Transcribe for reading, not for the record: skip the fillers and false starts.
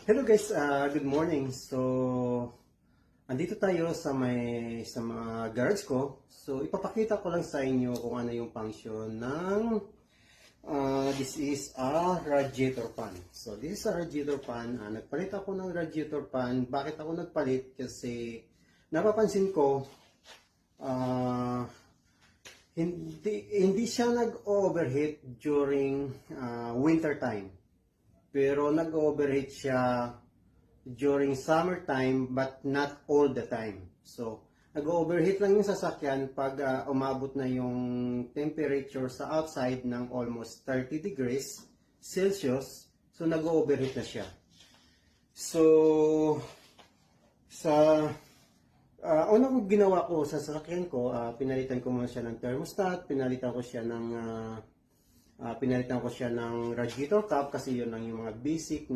Hello guys, good morning. So, andito tayo sa mga garage ko. So, ipapakita ko lang sa inyo kung ano yung function ng this is a radiator fan. So, this is a radiator fan. Nagpalit ako ng radiator fan. Bakit ako nagpalit? Kasi napapansin ko hindi siya nag-overheat during winter time. Pero nag-overheat siya during summertime but not all the time. So, nag-overheat lang yung sasakyan pag umabot na yung temperature sa outside ng almost 30 degrees Celsius. So, nag-overheat na siya. So, sa una kong ginawa ko sa sasakyan ko, pinalitan ko muna siya ng thermostat, pinalitan ko siya ng radiator cap kasi yun lang yung mga basic